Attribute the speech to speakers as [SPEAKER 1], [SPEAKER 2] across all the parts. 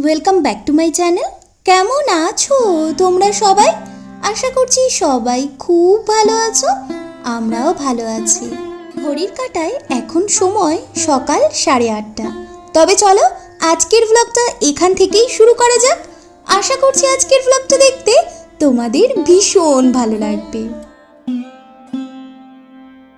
[SPEAKER 1] Welcome back to my channel. কেমন আছো তোমরা সবাই? আশা করছি সবাই খুব ভালো আছো, আমরাও ভালো আছি। ঘড়ির কাঁটায় এখন সময় সকাল 8:30। তবে চলো আজকের ব্লগটা এখান থেকেই শুরু করা যাক। আশা করছি আজকের ব্লগটা দেখতে তোমাদের ভীষণ ভালো লাগবে।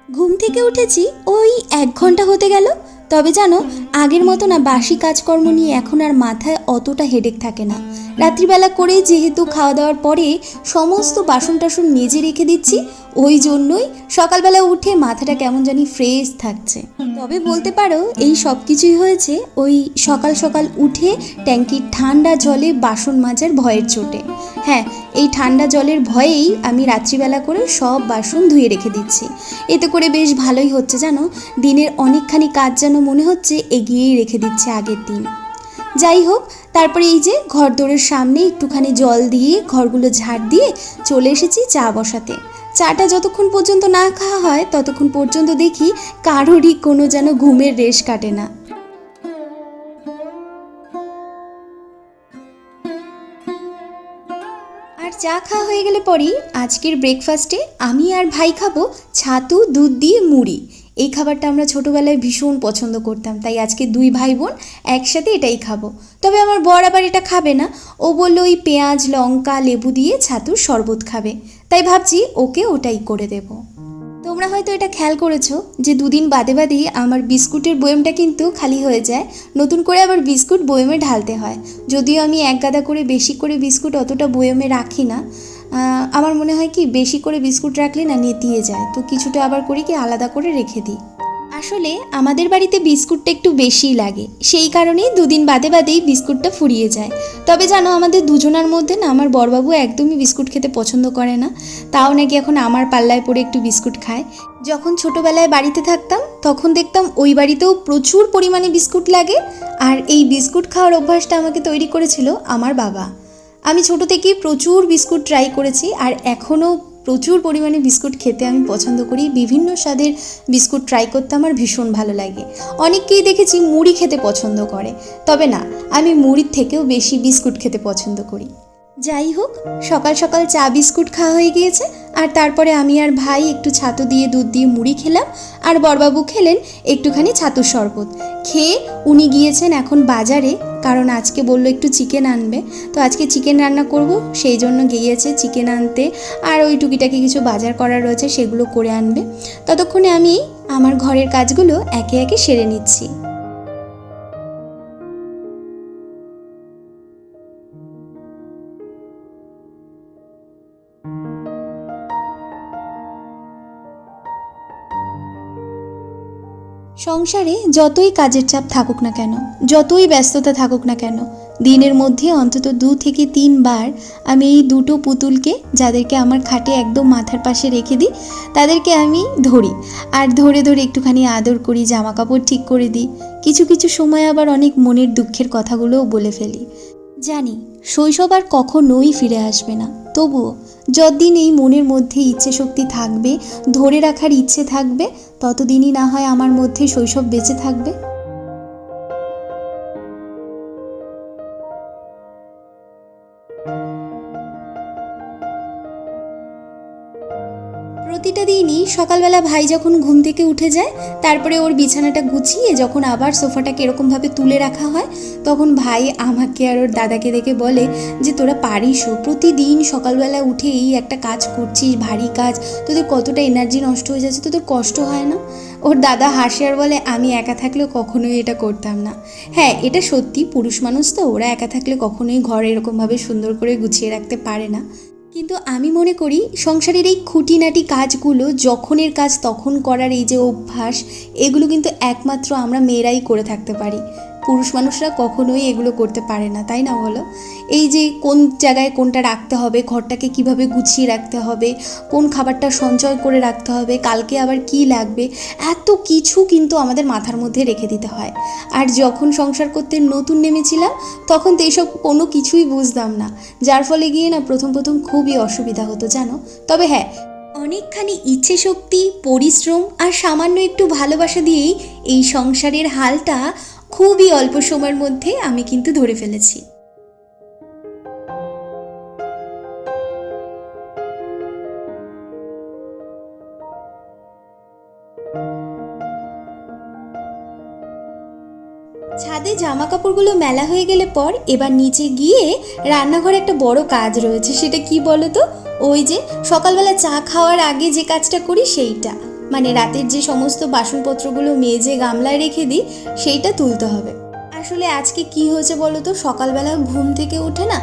[SPEAKER 1] ঘুম থেকে উঠেছি ওই 1 ঘন্টা হতে গেল। তবে জানো, আগের মতো না বাসি কাজকর্ম নিয়ে এখন আর মাথায় অতটা হেডেক থাকে না। রাত্রিবেলা করে যেহেতু খাওয়া দাওয়ার পরে সমস্ত বাসন টাসন মেজে রেখে দিচ্ছি, ওই জন্যই সকালবেলা উঠে মাথাটা কেমন জানি ফ্রেশ থাকছে। তবে বলতে পারো এই সব কিছুই হয়েছে ওই সকাল সকাল উঠে ট্যাঙ্কির ঠান্ডা জলে বাসন মাজার ভয়ের চোটে। হ্যাঁ, এই ঠান্ডা জলের ভয়েই আমি রাত্রিবেলা করে সব বাসন ধুয়ে রেখে দিচ্ছি। এতে করে বেশ ভালোই হচ্ছে জানো, দিনের অনেকখানি কাজ যেন মনে হচ্ছে এগিয়েই রেখে দিচ্ছে আগের দিন। যাই হোক, তারপরে এই যে ঘর দোরের সামনে একটুখানি জল দিয়ে ঘরগুলো ঝাড় দিয়ে চলে এসেছি চা বসাতে। চাটা যতক্ষণ পর্যন্ত না খাওয়া হয় ততক্ষণ পর্যন্ত দেখি কারোরই কোনো যেন ঘুমের রেশ কাটে না। আর চা খাওয়া হয়ে গেলে পরেই আজকের ব্রেকফাস্টে আমি আর ভাই খাবো ছাতু দুধ দিয়ে মুড়ি। এই খাবারটা আমরা ছোটোবেলায় ভীষণ পছন্দ করতাম, তাই আজকে 2 ভাই বোন একসাথে এটাই খাবো। তবে আমার বর আবার এটা খাবে না, ও বললো ওই পেঁয়াজ লঙ্কা লেবু দিয়ে ছাতুর শরবত খাবে, তাই ভাবছি ওকে ওটাই করে দেবো। তোমরা হয়তো এটা খেয়াল করেছো যে 2 দিন বাদে বাদেই আমার বিস্কুটের বয়মটা কিন্তু খালি হয়ে যায়, নতুন করে আবার বিস্কুট বয়মে ঢালতে হয়। যদিও আমি এক গাদা করে বেশি করে বিস্কুট অতটা বয়মে রাখি না, আমার মনে হয় কি বেশি করে বিস্কুট রাখলে না নেতিয়ে যায়, তো কিছুটা আবার করি কি আলাদা করে রেখে দিই। আসলে আমাদের বাড়িতে বিস্কুটটা একটু বেশিই লাগে, সেই কারণেই 2 দিন বাদে বাদেই বিস্কুটটা ফুরিয়ে যায়। তবে জানো, আমাদের দুজনার মধ্যে না আমার বড়বাবু একদমই বিস্কুট খেতে পছন্দ করে না, তাও নাকি এখন আমার পাল্লায় পড়ে একটু বিস্কুট খায়। যখন ছোটোবেলায় বাড়িতে থাকতাম তখন দেখতাম ওই বাড়িতেও প্রচুর পরিমাণে বিস্কুট লাগে, আর এই বিস্কুট খাওয়ার অভ্যাসটা আমাকে তৈরি করেছিল আমার বাবা। আমি ছোটো থেকেই প্রচুর বিস্কুট ট্রাই করেছি, আর এখনও প্রচুর পরিমাণে বিস্কুট খেতে আমি পছন্দ করি। বিভিন্ন স্বাদের বিস্কুট ট্রাই করতে আমার ভীষণ ভালো লাগে। অনেককেই দেখেছি মুড়ি খেতে পছন্দ করে, তবে না, আমি মুড়ির থেকেও বেশি বিস্কুট খেতে পছন্দ করি। যাই হোক, সকাল সকাল চা বিস্কুট খাওয়া হয়ে গিয়েছে, আর তারপরে আমি আর ভাই একটু ছাতু দিয়ে দুধ দিয়ে মুড়ি খেলাম, আর বড়বাবু খেলেন একটুখানি ছাতুর শরবত। খেয়ে উনি গিয়েছেন এখন বাজারে, কারণ আজকে বললো একটু চিকেন আনবে, তো আজকে চিকেন রান্না করব, সেই জন্য গিয়েছে চিকেন আনতে। আর ওই টুকিটাকি কিছু বাজার করার রয়েছে, সেগুলো করে আনবে। ততক্ষণে আমি আমার ঘরের কাজগুলো একে একে সেরে নিচ্ছি। সংসারে যতই কাজের চাপ থাকুক না কেন, যতই ব্যস্ততা থাকুক না কেন, দিনের মধ্যে অন্তত 2 থেকে 3 বার আমি এই 2টো পুতুলকে, যাদেরকে আমার খাটে একদম মাথার পাশে রেখে দিই, তাদেরকে আমি ধরি, আর ধরে ধরে একটুখানি আদর করি, জামা কাপড় ঠিক করে দিই। কিছু কিছু সময় আবার অনেক মনের দুঃখের কথাগুলোও বলে ফেলি। জানি শৈশব আর কখনোই ফিরে আসবে না, তবুও যতদিন এই মনের মধ্যে ইচ্ছে শক্তি থাকবে, ধরে রাখার ইচ্ছে থাকবে, ততদিনই না হয় আমার মধ্যে শৈশব বেঁচে থাকবে। প্রতিটা দিনই সকালবেলা ভাই যখন ঘুম থেকে উঠে যায়, তারপরে ওর বিছানাটা গুছিয়ে যখন আবার সোফাটাকে এরকমভাবে তুলে রাখা হয়, তখন ভাই আমাকে আর ওর দাদাকে দেখে বলে যে তোরা পারিস, প্রতিদিন সকালবেলা উঠে এই একটা কাজ করছিস, ভারী কাজ, তোদের কতটা এনার্জি নষ্ট হয়ে যাচ্ছে, তোদের কষ্ট হয় না? ওর দাদা হাসে আর বলে আমি একা থাকলেও কখনোই এটা করতাম না। হ্যাঁ, এটা সত্যি, পুরুষ মানুষ তো, ওরা একা থাকলে কখনোই ঘর এরকমভাবে সুন্দর করে গুছিয়ে রাখতে পারে না। কিন্তু আমি মনে করি সংসারের এই খুঁটিনাটি কাজগুলো, যখনের কাজ তখন করার এই যে অভ্যাস, এগুলো কিন্তু একমাত্র আমরা মেয়েরাই করে থাকতে পারি। পুরুষ মানুষরা কখনোই এগুলো করতে পারে না, তাই না বলো? এই যে কোন জায়গায় কোনটা রাখতে হবে, ঘরটাকে কিভাবে গুছিয়ে রাখতে হবে, কোন খাবারটা সঞ্চয় করে রাখতে হবে, কালকে আবার কি লাগবে, এত কিছু কিন্তু আমাদের মাথার মধ্যে রেখে দিতে হয়। আর যখন সংসার করতে নতুন নেমেছিলাম তখন তো এইসব কোনো কিছুই বুঝতাম না, যার ফলে গিয়ে না প্রথম প্রথম খুবই অসুবিধা হতো জানো। তবে হ্যাঁ, অনেকখানি ইচ্ছে শক্তি, পরিশ্রম আর সামান্য একটু ভালোবাসা দিয়েই এই সংসারের হালটা খুবই অল্প সময়ের মধ্যে আমি কিন্তু ধরে ফেলেছি। ছাদে জামা কাপড়গুলো মেলা হয়ে গেলে পর এবার নিচে গিয়ে রান্নাঘরে একটা বড় কাজ রয়েছে। সেটা কি বলো তো? ওই যে সকালবেলা চা খাওয়ার আগে যে কাজটা করি সেইটা, মানে রাতের যে সমস্ত বাসনপত্রগুলো মেজে গামলায় রেখে দিই সেইটা তুলতে হবে। আসলে আজকে কি হয়েছে বলো তো, সকালবেলা ঘুম থেকে উঠে না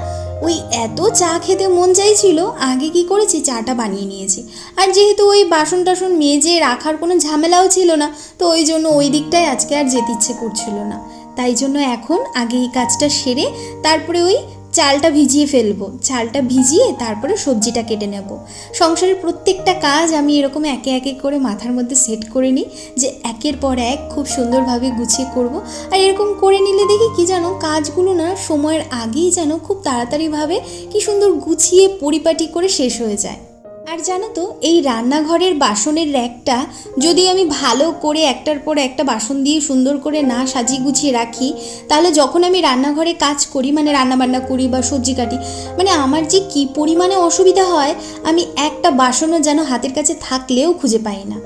[SPEAKER 1] ওই এত চা খেতে মন চাইছিল, আগে কি করেছি চাটা বানিয়ে নিয়েছি। আর যেহেতু ওই বাসন টাসন মেজে রাখার কোনো ঝামেলাও ছিল না, তো ওই জন্য ওই দিকটায় আজকে আর যেতে ইচ্ছে করছিল না। তাই জন্য এখন আগে এই কাজটা সেরে তারপরে ওই চালটা ভিজিয়ে ফেলবো, চালটা ভিজিয়ে তারপরে সবজিটা কেটে নেব। সংসারের প্রত্যেকটা কাজ আমি এরকম একে একে করে মাথার মধ্যে সেট করে নিই, যে একের পর এক খুব সুন্দরভাবে গুছিয়ে করব। আর এরকম করে নিলে দেখি কি জানো, কাজগুলো না সময়ের আগেই যেন খুব তাড়াতাড়িভাবে কি সুন্দর গুছিয়ে পরিপাটি করে শেষ হয়ে যায়। আর জানো তো, এই রান্নাঘরের বাসনের র্যাকটা যদি আমি ভালো করে একটার পর একটা বাসন দিয়ে সুন্দর করে না সাজিয়ে গুছিয়ে রাখি, তাহলে যখন আমি রান্নাঘরে কাজ করি, মানে রান্নাবান্না করি বা সবজি কাটি, মানে আমার যে কী পরিমাণে অসুবিধা হয়, আমি একটা বাসনও যেন হাতের কাছে থাকলেও খুঁজে পাই না।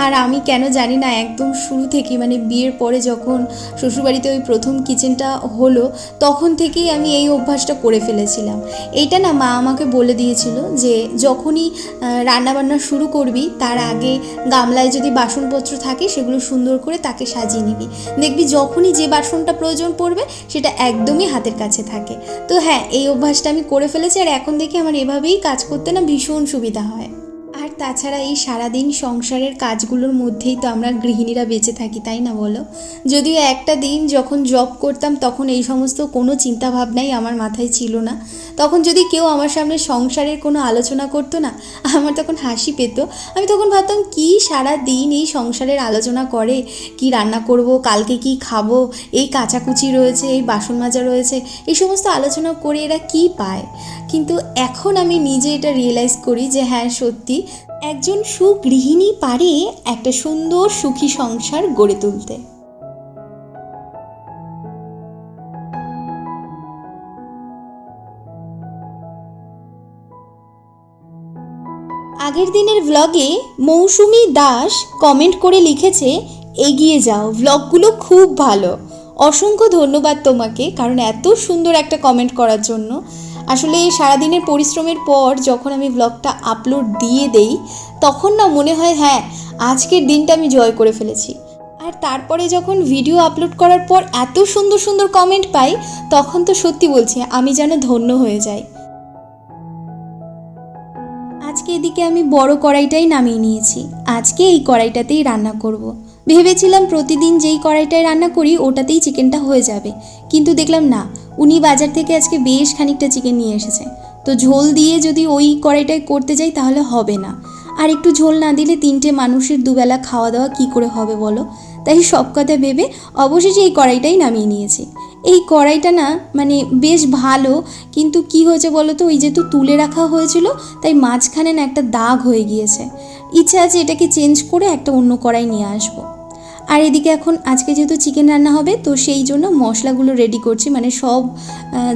[SPEAKER 1] আর আমি কেন জানি না, একদম শুরু থেকেই মানে বিয়ের পরে যখন শ্বশুরবাড়িতে ওই প্রথম কিচেনটা হলো, তখন থেকেই আমি এই অভ্যাসটা করে ফেলেছিলাম। এইটা না মা আমাকে বলে দিয়েছিল যে যখনই রান্নাবান্না শুরু করবি তার আগে গামলায় যদি বাসনপত্র থাকে সেগুলো সুন্দর করে তাকে সাজিয়ে নিবি, দেখবি যখনই যে বাসনটা প্রয়োজন পড়বে সেটা একদমই হাতের কাছে থাকে। তো হ্যাঁ, এই অভ্যাসটা আমি করে ফেলেছি, আর এখন দেখি আমার এভাবেই কাজ করতে না ভীষণ সুবিধা হয়। আর তাছাড়া এই সারাদিন সংসারের কাজগুলোর মধ্যেই তো আমরা গৃহিণীরা বেঁচে থাকি, তাই না বলো? যদিও একটা দিন যখন জব করতাম তখন এই সমস্ত কোনো চিন্তাভাবনাই আমার মাথায় ছিল না। তখন যদি কেউ আমার সামনে সংসারের কোনো আলোচনা করতো না, আমার তখন হাসি পেত। আমি তখন ভাবতাম কি সারা দিন এই সংসারের আলোচনা করে, কি রান্না করব, কালকে কি খাবো, এই কাচাকুচি রয়েছে, এই বাসন মাজা রয়েছে, এই সমস্ত আলোচনা করে এরা কি পায়। কিন্তু এখন আমি নিজে এটা রিয়েলাইজ করি যে হ্যাঁ সত্যি, একজন সুগৃহিণী পারে একটা সুন্দর সুখী সংসার গড়ে তুলতে। আগের দিনের ভ্লগে মৌসুমী দাস কমেন্ট করে লিখেছে, এগিয়ে যাও, ভ্লগগুলো খুব ভালো। অসংখ্য ধন্যবাদ তোমাকে, কারণ এত সুন্দর একটা কমেন্ট করার জন্য। আসলে সারাদিনের পরিশ্রমের পর যখন আমি ভ্লগটা আপলোড দিয়ে দেই, তখন না মনে হয় হ্যাঁ আজকের দিনটা আমি জয় করে ফেলেছি। আর তারপরে যখন ভিডিও আপলোড করার পর এত সুন্দর সুন্দর কমেন্ট পাই, তখন তো সত্যি বলছি আমি যেন ধন্য হয়ে যাই। আজকে এদিকে আমি বড় কড়াইটাই নামিয়ে নিয়েছি। আজকে এই কড়াইটাতেই রান্না করব। ভেবেছিলাম প্রতিদিন যেই কড়াইটায় রান্না করি ওটাতেই চিকেনটা হয়ে যাবে, কিন্তু দেখলাম না, উনি বাজার থেকে আজকে বেশ খানিকটা চিকেন নিয়ে এসেছে। তো ঝোল দিয়ে যদি ওই কড়াইটায় করতে যাই তাহলে হবে না। আর একটু ঝোল না দিলে 3টে মানুষের দুবেলা খাওয়া দাওয়া কী করে হবে বলো? তাই সব কথা ভেবে অবশেষে এই কড়াইটাই নামিয়ে নিয়েছি। এই কড়াইটা না মানে বেশ ভালো, কিন্তু কি হয়েছে বলো তো, ওই যেহেতু তুলে রাখা হয়েছিল তাই মাঝখানে না একটা দাগ হয়ে গিয়েছে। ইচ্ছা আছে এটাকে চেঞ্জ করে একটা অন্য কড়াই নিয়ে আসবো। আর এদিকে এখন আজকে যেহেতু চিকেন রান্না হবে, তো সেই জন্য মশলাগুলো রেডি করছি, মানে সব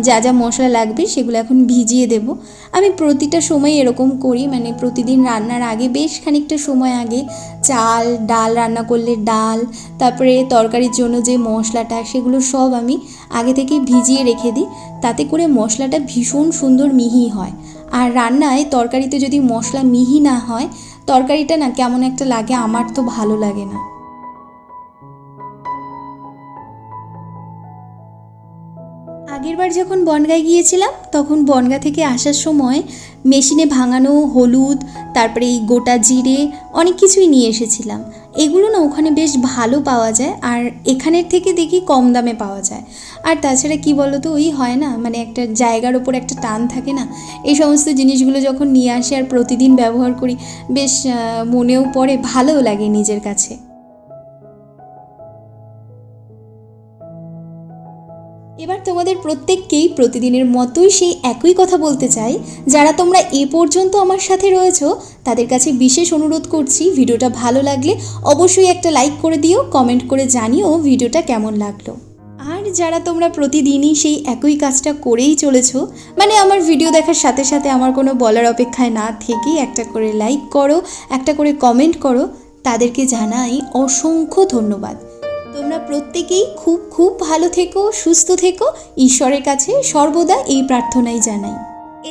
[SPEAKER 1] যা যা মশলা লাগবে সেগুলো এখন ভিজিয়ে দেব। আমি প্রতিটা সময় এরকম করি, মানে প্রতিদিন রান্নার আগে বেশ খানিকটা সময় আগে চাল ডাল রান্না করলে ডাল, তারপরে তরকারির জন্য যে মশলাটা সেগুলো সব আমি আগে থেকেই ভিজিয়ে রেখে দিই, তাতে করে মশলাটা ভীষণ সুন্দর মিহি হয়। আর রান্নায় তরকারিতে যদি মশলা মিহি না হয়, তরকারিটা না কেমন একটা লাগে, আমার তো ভালো লাগে না। আগেরবার যখন বনগাঁয় গিয়েছিলাম তখন বনগাঁ থেকে আসার সময় মেশিনে ভাঙানো হলুদ, তারপরে এই গোটা জিরে, অনেক কিছুই নিয়ে এসেছিলাম। এগুলো না ওখানে বেশ ভালো পাওয়া যায়, আর এখানের থেকে দেখি কম দামে পাওয়া যায়। আর তাছাড়া কি বলো তো, ওই হয় না মানে একটা জায়গার ওপর একটা টান থাকে না, এই সমস্ত জিনিসগুলো যখন নিয়ে আসি আর প্রতিদিন ব্যবহার করি, বেশ মনেও পড়ে, ভালোও লাগে নিজের কাছে। এবার তোমাদের প্রত্যেককেই প্রতিদিনের মতোই সেই একই কথা বলতে চাই, যারা তোমরা এ পর্যন্ত আমার সাথে রয়েছো তাদের কাছে বিশেষ অনুরোধ করছি, ভিডিওটা ভালো লাগলে অবশ্যই একটা লাইক করে দিও, কমেন্ট করে জানিও ভিডিওটা কেমন লাগলো। আর যারা তোমরা প্রতিদিনই সেই একই কাজটা করেই চলেছো, মানে আমার ভিডিও দেখার সাথে সাথে আমার কোনো বলার অপেক্ষায় না থেকেই একটা করে লাইক করো, একটা করে কমেন্ট করো, তাদেরকে জানাই অসংখ্য ধন্যবাদ। তোমরা প্রত্যেকেই খুব খুব ভালো থেকো, সুস্থ থেকো, ঈশ্বরের কাছে সর্বদা এই প্রার্থনাই জানাই।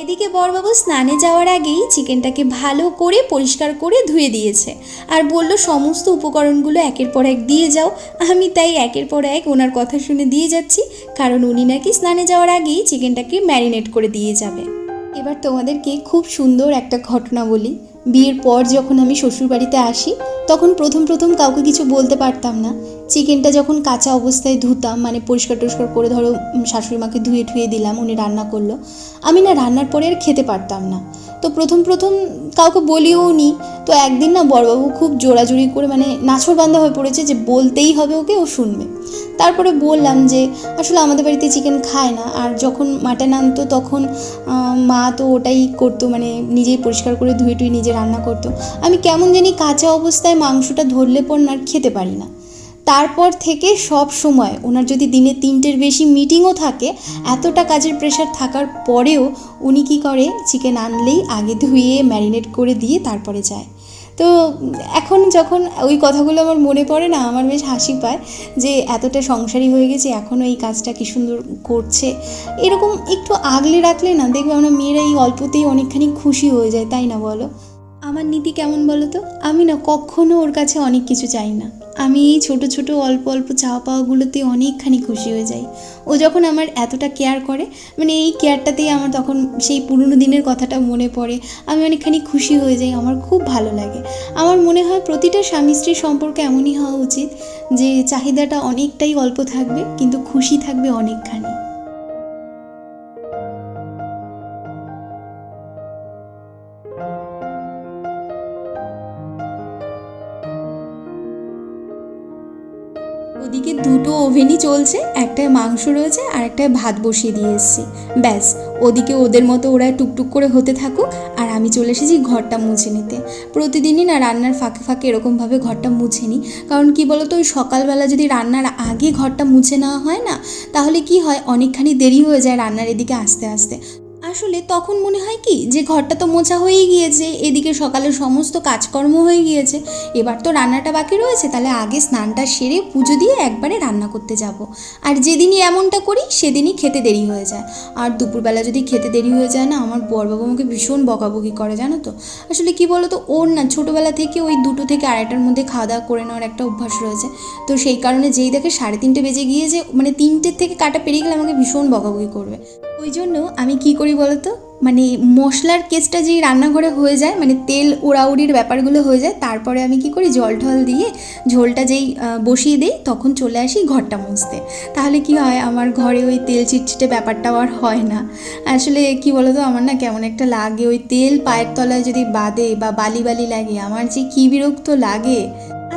[SPEAKER 1] এদিকে বড়বাবু স্নানে যাওয়ার আগেই চিকেনটাকে ভালো করে পরিষ্কার করে ধুয়ে দিয়েছে আর বলল সমস্ত উপকরণগুলো একের পর এক দিয়ে যাও। আমি তাই একের পর এক ওনার কথা শুনে দিয়ে যাচ্ছি, কারণ উনি নাকি স্নানে যাওয়ার আগেই চিকেনটাকে ম্যারিনেট করে দিয়ে যাবে। এবার তোমাদেরকে খুব সুন্দর একটা ঘটনা বলি। বিয়ের পর যখন আমি শ্বশুরবাড়িতে আসি তখন প্রথম কাউকে কিছু বলতে পারতাম না। চিকেনটা যখন কাঁচা অবস্থায় ধুতাম, মানে পরিষ্কার টরিষ্কার করে ধরো শাশুড়ি মাকে ধুয়ে ঠুয়ে দিলাম, উনি রান্না করলো, আমি না রান্নার পরে আর খেতে পারতাম না। তো প্রথম কাউকে বলিও নি। তো একদিন না বড়বাবু খুব জোরাজুরি করে, মানে নাছোড়বান্ধা হয়ে পড়েছে যে বলতেই হবে ওকে, ও শুনবে। তারপরে বললাম যে আসলে আমাদের বাড়িতে চিকেন খায় না, আর যখন মাটন আনতো তখন মা তো ওটাই করতো, মানে নিজেই পরিষ্কার করে ধুয়ে টুয়ে নিজে রান্না করতো। আমি কেমন জানি কাঁচা অবস্থায় মাংসটা ধরলে পর না আর খেতে পারি না। তারপর থেকে সব সময় ওনার যদি দিনে 3টের বেশি মিটিংও থাকে, এতটা কাজের প্রেশার থাকার পরেও উনি কী করে, চিকেন আনলেই আগে ধুয়ে ম্যারিনেট করে দিয়ে তারপরে যায়। তো এখন যখন ওই কথাগুলো আমার মনে পড়ে না, আমার বেশ হাসি পায় যে এতটা সংসারী হয়ে গেছে, এখনও এই কাজটা কী সুন্দর করছে। এরকম একটু আগলে রাখলে না দেখবে আমরা মেয়েরা এই অল্পতেই অনেকখানি খুশি হয়ে যায়, তাই না বলো? আমার নীতি কেমন বলো তো? আমি না কখনো ওর কাছে অনেক কিছু চাই না। আমি এই ছোটো ছোটো অল্প অল্প চাওয়া পাওয়াগুলোতে অনেকখানি খুশি হয়ে যাই। ও যখন আমার এতটা কেয়ার করে, মানে এই কেয়ারটাতেই আমার তখন সেই পুরনো দিনের কথাটা মনে পড়ে, আমি অনেকখানি খুশি হয়ে যাই, আমার খুব ভালো লাগে। আমার মনে হয় প্রতিটা স্বামী স্ত্রীর সম্পর্ক এমনই হওয়া উচিত যে চাহিদাটা অনেকটাই অল্প থাকবে কিন্তু খুশি থাকবে অনেকখানি। ওদিকে দুটো ওভেনই চলছে, একটায় মাংস রয়েছে আর একটায় ভাত বসিয়ে দিয়ে এসেছি। ব্যাস, ওদিকে ওদের মতো ওরা টুকটুক করে হতে থাকুক, আর আমি চলে এসেছি ঘরটা মুছে নিতে। প্রতিদিনই না রান্নার ফাঁকে ফাঁকে এরকমভাবে ঘরটা মুছে নিই, কারণ কি বলো তো, ওই সকালবেলা যদি রান্নার আগে ঘরটা মুছে নেওয়া হয় না, তাহলে কি হয়, অনেকখানি দেরি হয়ে যায় রান্নার এদিকে আসতে আসতে। আসলে তখন মনে হয় কি যে ঘরটা তো মোছা হয়েই গিয়েছে, এদিকে সকালের সমস্ত কাজকর্ম হয়ে গিয়েছে, এবার তো রান্নাটা বাকি রয়েছে, তাহলে আগে স্নানটা সেরে পুজো দিয়ে একবারে রান্না করতে যাব। আর যেদিনই এমনটা করি সেদিনই খেতে দেরি হয়ে যায়। আর দুপুরবেলা যদি খেতে দেরি হয়ে যায় না, আমার বড়বাবু আমাকে ভীষণ বকাবকি করে, জানো তো। আসলে কি বলো তো, ওর না ছোটোবেলা থেকে ওই 2টো থেকে 2:30টার মধ্যে খাওয়া দাওয়া করে নেওয়ার একটা অভ্যাস রয়েছে। তো সেই কারণে যেই দেখে 3:30 বেজে গিয়েছে, মানে 3টের থেকে কাটা পেরিয়ে গেলে আমাকে ভীষণ বকাবকি করবে। ওই জন্য আমি কি করি বলো তো, মানে মশলার কেসটা যেই রান্নাঘরে হয়ে যায়, মানে তেল উড়াউড়ির ব্যাপারগুলো হয়ে যায়, তারপরে আমি কি করি, জল ঠল দিয়ে ঝোলটা যেই বসিয়ে দিই তখন চলে আসি ঘরটা মুছতে। তাহলে কি হয়, আমার ঘরে ওই তেল চিটচিটে ব্যাপারটাও আর হয় না। আসলে কি বলো তো, আমার না কেমন একটা লাগে, ওই তেল পায়ের তলায় যদি বাদে বা বালি বালি লাগে, আমার যে কী বিরক্ত লাগে।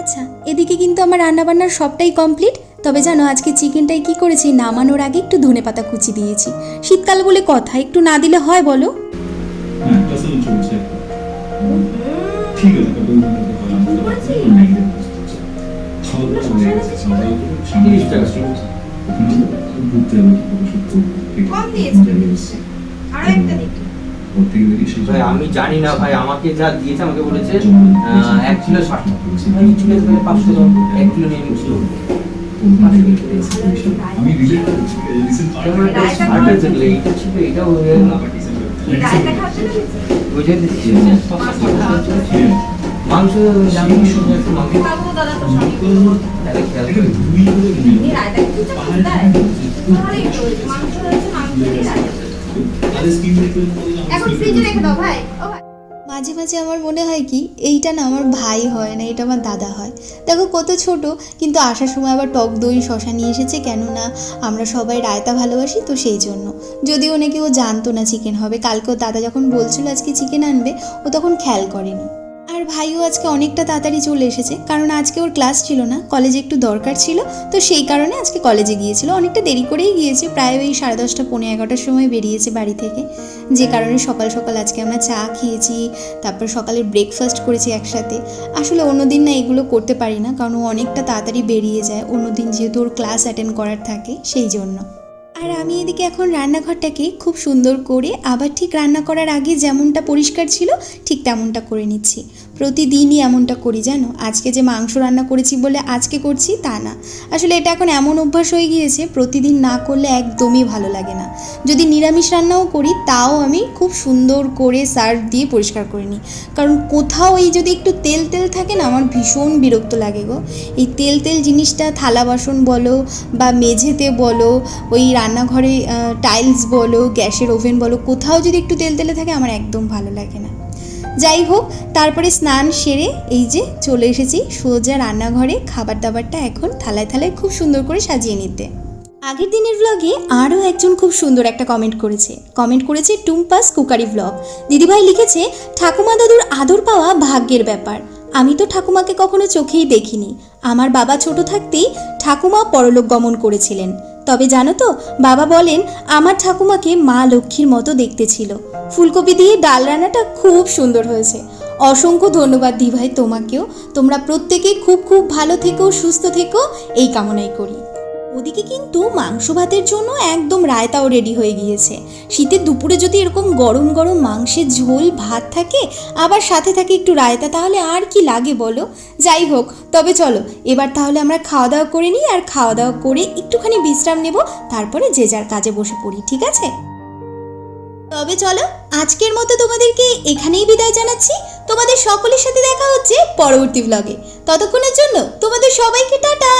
[SPEAKER 1] আচ্ছা, এদিকে কিন্তু আমার রান্নাবান্নার সবটাই কমপ্লিট। তবে জানো আজকে চিকেনটাই কি করেছি, নামানোর আগে একটু ধনেপাতা কুচি দিয়েছি। শীতকাল বলে কথা, একটু না দিলে হয় বলো?
[SPEAKER 2] ভাই আমি জানি না ভাই, আমাকে যা দিয়েছে আমাকে বলেছে 1 কিলো 60 টাকা। 500 গ্রাম 1 কিলো নিয়ে নিচ্ছিল। আমি এইটা ছিল, এটাও মাংস
[SPEAKER 1] মাঝে মাঝে আমার মনে হয় কি, এইটা না আমার ভাই হয় না, এটা আমার দাদা হয়। দেখো কত ছোট, কিন্তু আসার সময় আবার টক দই শশা নিয়ে এসেছে, কেননা আমরা সবাই রায়তা ভালোবাসি, তো সেই জন্য। যদিও নাকি ও জানতো না চিকেন হবে, কালকেও দাদা যখন বলছিল আজকে চিকেন আনবে, ও তখন খেয়াল করেনি। আর ভাইও আজকে অনেকটা তাড়াতাড়ি চলে এসেছে, কারণ আজকে ওর ক্লাস ছিল না, কলেজে একটু দরকার ছিল, তো সেই কারণে আজকে কলেজে গিয়েছিল। অনেকটা দেরি করেই গিয়েছে, প্রায় ওই 10:30 পৌনে 11টার সময় বেরিয়েছে বাড়ি থেকে, যে কারণে সকাল সকাল আজকে আমরা চা খেয়েছি, তারপর সকালের ব্রেকফাস্ট করেছি একসাথে। আসলে অন্যদিন না এগুলো করতে পারি না, কারণ ও অনেকটা তাড়াতাড়ি বেরিয়ে যায়, অন্যদিন যেহেতু ওর ক্লাস অ্যাটেন্ড করার থাকে সেই জন্য। আর আমি এদিকে এখন রান্নাঘরটাকে খুব সুন্দর করে আবার ঠিক রান্না করার আগে যেমনটা পরিষ্কার ছিল ঠিক তেমনটা করে নিচ্ছি। প্রতিদিনই এমনটা করি জানো, আজকে যে মাংস রান্না করেছি বলে আজকে করছি তা না, আসলে এটা এখন এমন অভ্যাস হয়ে গিয়েছে প্রতিদিন না করলে একদমই ভালো লাগে না। যদি নিরামিষ রান্নাও করি তাও আমি খুব সুন্দর করে সার্ফ দিয়ে পরিষ্কার করে নিই, কারণ কোথাও এই যদি একটু তেল তেল থাকে না আমার ভীষণ বিরক্ত লাগে গো। এই তেল তেল জিনিসটা থালা বাসন বলো বা মেঝেতে বলো, ওই রান্নাঘরে টাইলস বলো, গ্যাসের ওভেন বলো, কোথাও যদি একটু তেল তেলে থাকে আমার একদম ভালো লাগে না। যাই হোক, তারপরে স্নান সেরে এই যে চলে এসেছি সোজা রান্নাঘরে খাবার দাবারটা এখন থালায় থালায় খুব সুন্দর করে সাজিয়ে নিতে। আগের দিনের ব্লগে আরও একজন খুব সুন্দর একটা কমেন্ট করেছে টুম্পাস কুকারি ব্লগ। দিদিভাই লিখেছে, ঠাকুমা দাদুর আদর পাওয়া ভাগ্যের ব্যাপার। আমি তো ঠাকুমাকে কখনো চোখেই দেখিনি। আমার বাবা ছোট থাকতেই ঠাকুমা পরলোক গমন করেছিলেন। তবে জানো তো, বাবা বলেন আমার ঠাকুমাকে মা লক্ষ্মীর মতো দেখতে ছিল। ফুলকপি দিয়ে ডাল রান্নাটা খুব সুন্দর হয়েছে। অসংখ্য ধন্যবাদ দিভাই তোমাকেও। তোমরা প্রত্যেকেই খুব খুব ভালো থেকো, সুস্থ থেকো, এই কামনাই করি। ওদিকে কিন্তু মাংস ভাতের জন্য একদম রায়তাও রেডি হয়ে গিয়েছে। শীতের দুপুরে যদি এরকম গরম গরম মাংসের ঝোল ভাত থাকে, আবার সাথে থাকে একটু রায়তা, তাহলে আর কি লাগে বলো। যাই হোক, তবে চলো এবার তাহলে আমরা খাওয়া দাওয়া করে নিই, আর খাওয়া দাওয়া করে একটুখানি বিশ্রাম নেব, তারপরে যে যার কাজে বসে পড়ি, ঠিক আছে? তবে চলো আজকের মতো তোমাদেরকে এখানেই বিদায় জানাচ্ছি। তোমাদের সকলের সাথে দেখা হচ্ছে পরবর্তী ব্লগে। ততক্ষণের জন্য তোমাদের সবাইকে টাটা।